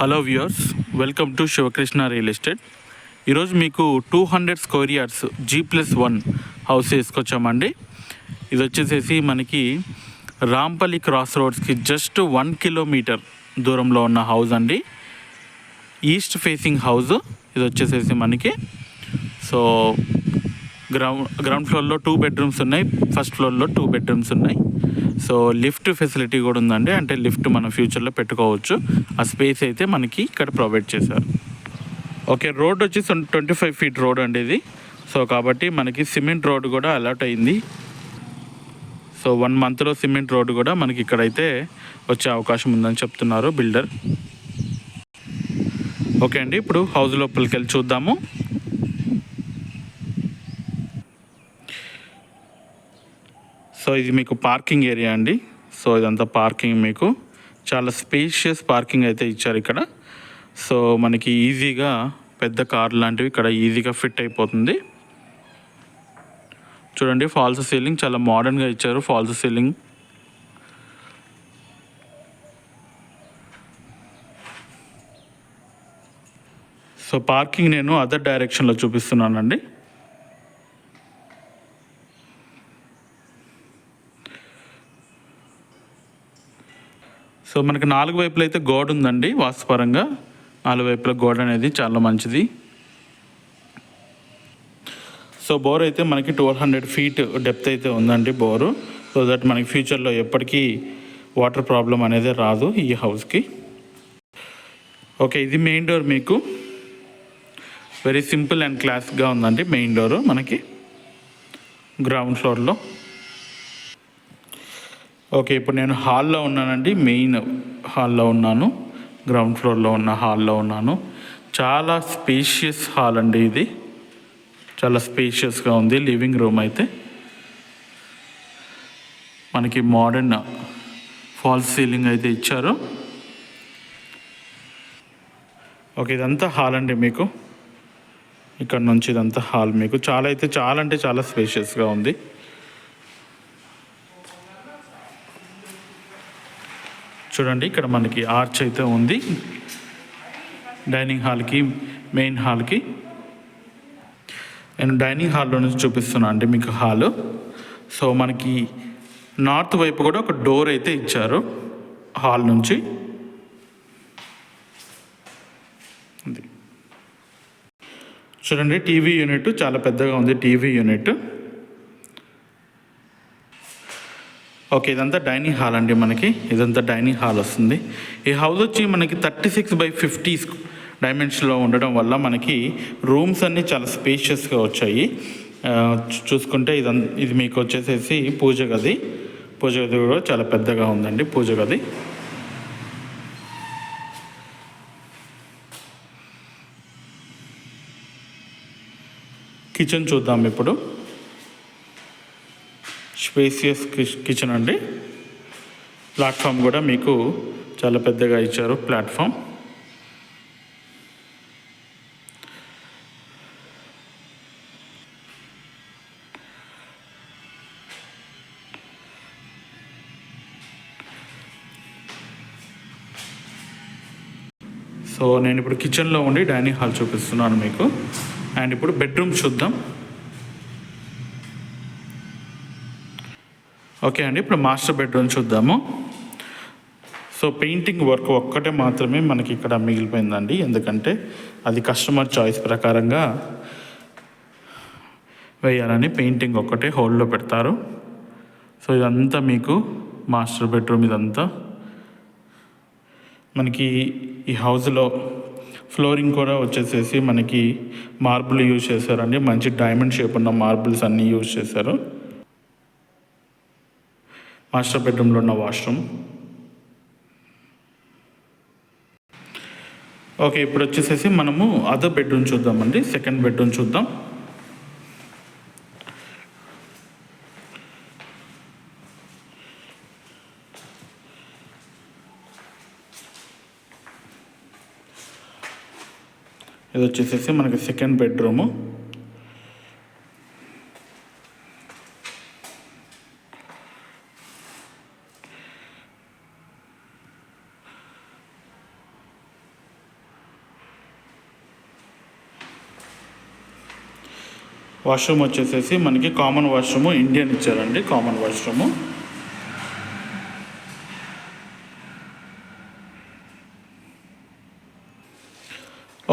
Hello viewers, welcome to Sivakrishna real estate. ఈరోజు మీకు 200 square yards G+1 house వేసుకొచ్చామండి. ఇది వచ్చేసేసి మనకి రాంపల్లి క్రాస్ రోడ్స్కి జస్ట్ 1 కిలోమీటర్ దూరంలో ఉన్న హౌస్ అండి. ఈస్ట్ ఫేసింగ్ హౌస్ ఇది వచ్చేసేసి మనకి. సో గ్రౌండ్ ఫ్లోర్లో 2 బెడ్రూమ్స్ ఉన్నాయి, ఫస్ట్ ఫ్లోర్లో 2 బెడ్రూమ్స్ ఉన్నాయి. సో లిఫ్ట్ ఫెసిలిటీ కూడా ఉందండి, అంటే లిఫ్ట్ మనం ఫ్యూచర్లో పెట్టుకోవచ్చు. ఆ స్పేస్ అయితే మనకి ఇక్కడ ప్రొవైడ్ చేశారు. ఓకే, రోడ్ వచ్చి 25 ఫీట్ రోడ్ అండి ఇది. సో కాబట్టి మనకి సిమెంట్ రోడ్ కూడా అలాట్ అయింది. సో 1 మంత్లో సిమెంట్ రోడ్ కూడా మనకి ఇక్కడైతే వచ్చే అవకాశం ఉందని చెప్తున్నారు బిల్డర్. ఓకే అండి, ఇప్పుడు హౌస్ లోపలికి వెళ్ళి చూద్దాము. సో ఇది మీకు పార్కింగ్ ఏరియా అండి. సో ఇదంతా పార్కింగ్, మీకు చాలా స్పేషియస్ పార్కింగ్ అయితే ఇచ్చారు ఇక్కడ. సో మనకి ఈజీగా పెద్ద కార్ లాంటివి ఇక్కడ ఈజీగా ఫిట్ అయిపోతుంది. చూడండి, ఫాల్స్ సీలింగ్ చాలా మోడర్న్గా ఇచ్చారు. ఫాల్స్ సీలింగ్ సో పార్కింగ్ నేను అదర్ డైరెక్షన్లో చూపిస్తున్నానండి. సో మనకి 4 వైపులు అయితే గోడ ఉందండి. వాస్తుపరంగా 4 వైపుల గోడ అనేది చాలా మంచిది. సో బోర్ అయితే మనకి 1200 ఫీట్ డెప్త్ అయితే ఉందండి బోరు. సో దట్ మనకి ఫ్యూచర్లో ఎప్పటికీ వాటర్ ప్రాబ్లం అనేది రాదు ఈ హౌస్కి. ఓకే, ఇది మెయిన్ డోర్. మీకు వెరీ సింపుల్ అండ్ క్లాస్గా ఉందండి మెయిన్ డోరు మనకి గ్రౌండ్ ఫ్లోర్లో. ఓకే, ఇప్పుడు నేను హాల్లో ఉన్నానండి. మెయిన్ హాల్లో ఉన్నాను, గ్రౌండ్ ఫ్లోర్లో ఉన్న హాల్లో ఉన్నాను. చాలా స్పేషియస్ హాల్ అండి ఇది, చాలా స్పేషియస్గా ఉంది. లివింగ్ రూమ్ అయితే మనకి మోడర్న్ ఫాల్స్ సీలింగ్ అయితే ఇచ్చారు. ఓకే, ఇదంతా హాల్ అండి. మీకు ఇక్కడ నుంచి ఇదంతా హాల్ మీకు చాలా అంటే చాలా స్పేషియస్గా ఉంది. చూడండి, ఇక్కడ మనకి ఆర్చ్ అయితే ఉంది డైనింగ్ హాల్కి, మెయిన్ హాల్కి. నేను డైనింగ్ హాల్లో నుంచి చూపిస్తున్నాను అండి మీకు హాలు. సో మనకి నార్త్ వైపు కూడా ఒక డోర్ అయితే ఇచ్చారు హాల్ నుంచి. చూడండి, టీవీ యూనిట్ చాలా పెద్దగా ఉంది. TV unit. ఓకే, ఇదంతా డైనింగ్ హాల్ అండి. మనకి ఇదంతా డైనింగ్ హాల్ వస్తుంది. ఈ హౌస్ వచ్చి మనకి 36/50 డైమెన్షన్లో ఉండడం వల్ల మనకి రూమ్స్ అన్నీ చాలా స్పేషియస్గా వచ్చాయి. చూసుకుంటే ఇది మీకు వచ్చేసేసి పూజ గది. పూజ గది కూడా చాలా పెద్దగా ఉందండి. పూజ గది. కిచెన్ చూద్దాం ఇప్పుడు. స్పేసియస్ కిచెన్ అండి. ప్లాట్ఫామ్ కూడా మీకు చాలా పెద్దగా ఇచ్చారు ప్లాట్ఫామ్. సో నేను ఇప్పుడు కిచెన్లో ఉండి డైనింగ్ హాల్ చూపిస్తున్నాను మీకు. అండ్ ఇప్పుడు బెడ్రూమ్ చూద్దాం. ఓకే అండి, ఇప్పుడు మాస్టర్ బెడ్రూమ్ చూద్దాము. సో పెయింటింగ్ వర్క్ ఒక్కటే మాత్రమే మనకి ఇక్కడ మిగిలిపోయిందండి, ఎందుకంటే అది కస్టమర్ చాయిస్ ప్రకారంగా వేయాలని పెయింటింగ్ ఒక్కటే హోల్డ్లో పెడతారు. సో ఇదంతా మీకు మాస్టర్ బెడ్రూమ్. ఇదంతా మనకి ఈ హౌస్లో ఫ్లోరింగ్ కూడా వచ్చేసేసి మనకి మార్బుల్ యూజ్ చేశారండి. మంచి డైమండ్ షేప్ ఉన్న మార్బుల్స్ అన్నీ యూజ్ చేశారు. మాస్టర్ బెడ్రూమ్లో ఉన్న వాష్రూమ్. ఓకే, ఇప్పుడు వచ్చేసేసి మనము అదర్ బెడ్రూమ్ చూద్దామండి. సెకండ్ బెడ్రూమ్ చూద్దాం. ఇది వచ్చేసేసి మనకి సెకండ్ బెడ్రూము. వాష్రూమ్ వచ్చేసేసి మనకి కామన్ వాష్రూము ఇండియన్ ఇచ్చారండి, కామన్ వాష్రూము.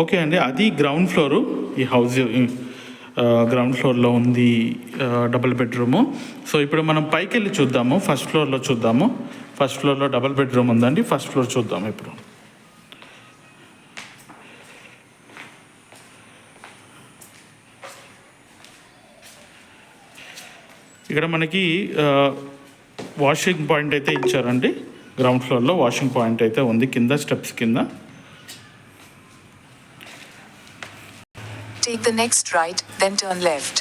ఓకే అండి, అది గ్రౌండ్ ఫ్లోరు. ఈ హౌస్ గ్రౌండ్ ఫ్లోర్లో ఉంది డబుల్ బెడ్రూము. సో ఇప్పుడు మనం పైకి వెళ్ళి చూద్దాము, ఫస్ట్ ఫ్లోర్లో చూద్దాము. ఫస్ట్ ఫ్లోర్లో డబుల్ బెడ్రూమ్ ఉందండి, ఫస్ట్ ఫ్లోర్ చూద్దాము ఇప్పుడు. ఇక్కడ మనకి వాషింగ్ పాయింట్ అయితే ఇచ్చారండి. గ్రౌండ్ ఫ్లోర్లో వాషింగ్ పాయింట్ అయితే ఉంది, కింద స్టెప్స్ కింద. Take the next right, then turn left.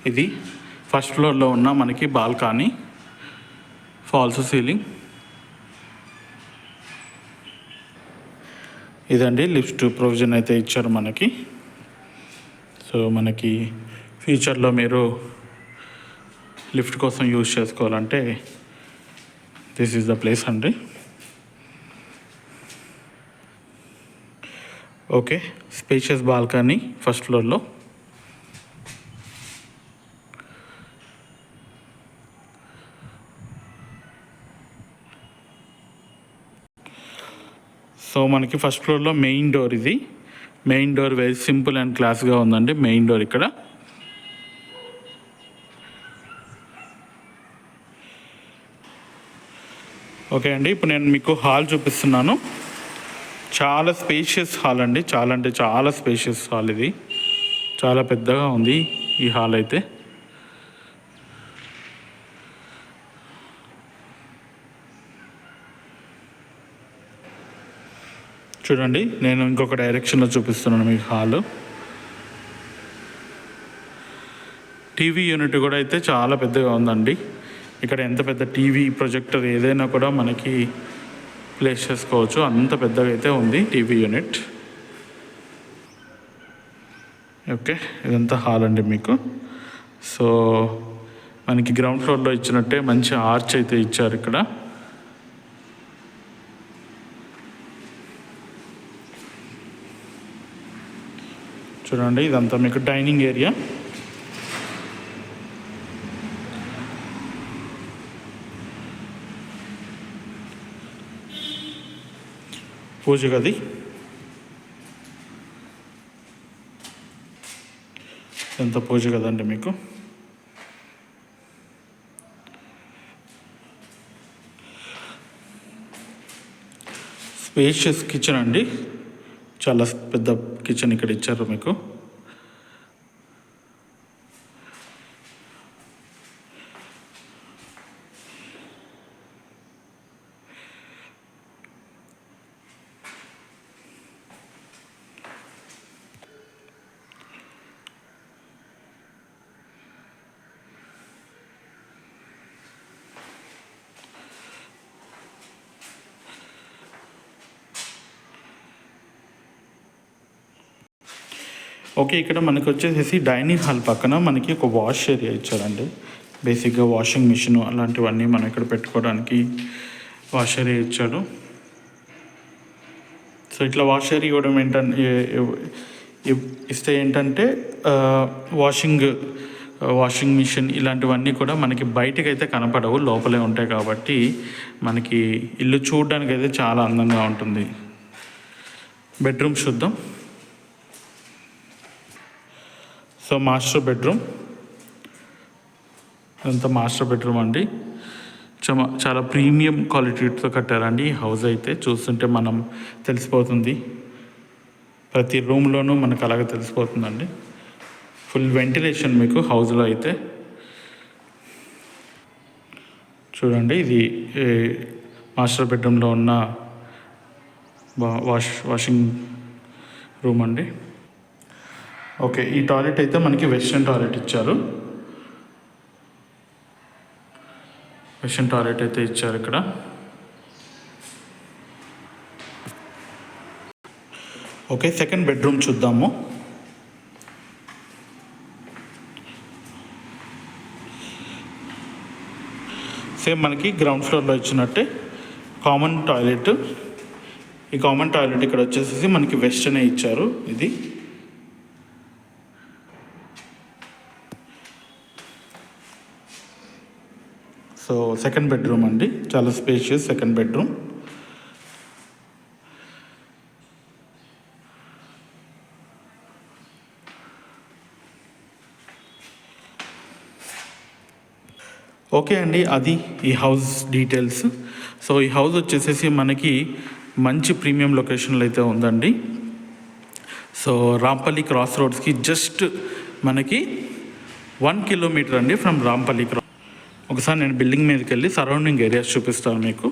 ఇది ఫస్ట్ ఫ్లోర్లో ఉన్న మనకి బాల్కనీ, ఫాల్స్ సీలింగ్. ఇదండి లిఫ్ట్ ప్రొవిజన్ అయితే ఇచ్చారు మనకి. సో మనకి ఫ్యూచర్లో మీరు లిఫ్ట్ కోసం యూజ్ చేసుకోవాలంటే దిస్ ఈజ్ ద ప్లేస్ అండి. ఓకే, స్పేషియస్ బాల్కనీ ఫస్ట్ ఫ్లోర్లో. సో మనకి ఫస్ట్ ఫ్లోర్లో మెయిన్ డోర్ ఇది. Main door very simple and క్లాస్గా ఉందండి మెయిన్ డోర్ ఇక్కడ. ఓకే అండి, ఇప్పుడు నేను మీకు హాల్ చూపిస్తున్నాను. చాలా స్పేషియస్ హాల్ అండి, చాలా అంటే చాలా స్పేషియస్ హాల్. ఇది చాలా పెద్దగా ఉంది ఈ హాల్ అయితే. చూడండి, నేను ఇంకొక డైరెక్షన్లో చూపిస్తున్నాను మీకు హాలు. టీవీ యూనిట్ కూడా అయితే చాలా పెద్దగా ఉందండి. ఇక్కడ ఎంత పెద్ద టీవీ ప్రొజెక్టర్ ఏదైనా కూడా మనకి ప్లేస్ చేసుకోవచ్చు, అంత పెద్దగా అయితే ఉంది టీవీ యూనిట్. ఓకే, ఇదంతా హాల్ అండి మీకు. సో మనకి గ్రౌండ్ ఫ్లోర్లో ఇచ్చినట్టే మంచి ఆర్చ్ అయితే ఇచ్చారు ఇక్కడ. చూడండి, ఇదంతా మీకు డైనింగ్ ఏరియా. పూజ గది. ఎంత పూజ గదండి మీకు. స్పేషియస్ కిచెన్ అండి, చాలా పెద్ద కిచెన్ ఇక్కడ ఇచ్చారు మీకు. ఓకే, ఇక్కడ మనకి వచ్చేసేసి డైనింగ్ హాల్ పక్కన మనకి ఒక వాష్ ఏరియా ఇచ్చారండి. బేసిక్గా వాషింగ్ మిషన్ అలాంటివన్నీ మనం ఇక్కడ పెట్టుకోవడానికి వాష్ ఏరియా ఇచ్చాడు. సో ఇట్లా వాష్ ఏరియా ఇవ్వడం ఇస్తే ఏంటంటే వాషింగ్ మిషన్ ఇలాంటివన్నీ కూడా మనకి బయటకు అయితే కనపడవు, లోపలే ఉంటాయి. కాబట్టి మనకి ఇల్లు చూడడానికి అయితే చాలా అందంగా ఉంటుంది. బెడ్రూమ్ చూద్దాం. సో మాస్టర్ బెడ్రూమ్, అంతా మాస్టర్ బెడ్రూమ్ అండి. చాలా ప్రీమియం క్వాలిటీతో కట్టారండి ఈ హౌస్ అయితే. చూస్తుంటే మనం తెలిసిపోతుంది, ప్రతి రూమ్లోనూ మనకు అలాగే తెలిసిపోతుందండి. ఫుల్ వెంటిలేషన్ మీకు హౌస్లో అయితే. చూడండి, ఇది మాస్టర్ బెడ్రూమ్లో ఉన్న వాషింగ్ రూమ్ అండి. ఓకే, ఈ టాయిలెట్ అయితే మనకి వెస్ట్రన్ టాయిలెట్ ఇచ్చారు. వెస్ట్రన్ టాయిలెట్ అయితే ఇచ్చారు ఇక్కడ. ఓకే, సెకండ్ బెడ్రూమ్ చూద్దాము. సేమ్ మనకి గ్రౌండ్ ఫ్లోర్లో ఇచ్చినట్టే కామన్ టాయిలెట్. ఈ కామన్ టాయిలెట్ ఇక్కడ వచ్చేసి మనకి వెస్టర్నే ఇచ్చారు. ఇది సో సెకండ్ బెడ్రూమ్ అండి, చాలా స్పేషియస్ సెకండ్ బెడ్రూమ్. ఓకే అండి, అది ఈ హౌస్ డీటెయిల్స్. సో ఈ హౌస్ వచ్చేసేసి మనకి మంచి ప్రీమియం లొకేషన్లో అయితే ఉందండి. సో రాంపల్లి క్రాస్ రోడ్స్కి జస్ట్ మనకి 1 కిలోమీటర్ అండి ఫ్రమ్ రాంపల్లి క్రాస్. ఒకసారి నేను బిల్డింగ్ మీదకి వెళ్ళి సరౌండింగ్ ఏరియాస్ చూపిస్తాను మీకు.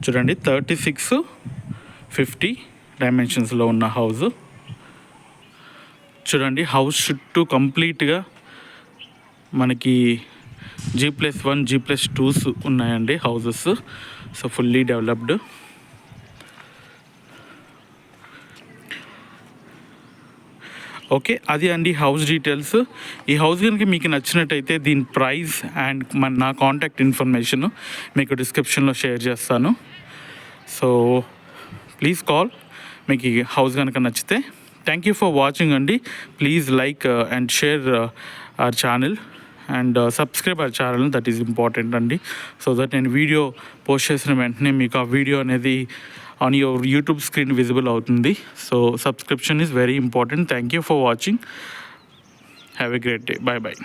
చూడండి 36-50 డైమెన్షన్స్లో ఉన్న హౌస్. చూడండి హౌస్ చుట్టూ కంప్లీట్గా మనకి G+1 G+2s ఉన్నాయండి houses. So fully developed. Okay, అది అండి హౌస్ డీటెయిల్స్. ఈ హౌస్ కనుక మీకు నచ్చినట్టయితే దీని ప్రైస్ అండ్ నా కాంటాక్ట్ ఇన్ఫర్మేషన్ మీకు డిస్క్రిప్షన్లో షేర్ చేస్తాను. సో ప్లీజ్ కాల్ మీకు ఈ హౌస్ కనుక నచ్చితే. థ్యాంక్ యూ ఫర్ వాచింగ్ అండి. Please like and share our channel and subscribe our channel, that is important అండి. సో దట్ నేను వీడియో పోస్ట్ చేసిన వెంటనే మీకు ఆ వీడియో అనేది on your YouTube screen visible అవుతుంది. So subscription is very important. Thank you for watching. Have a great day. Bye bye.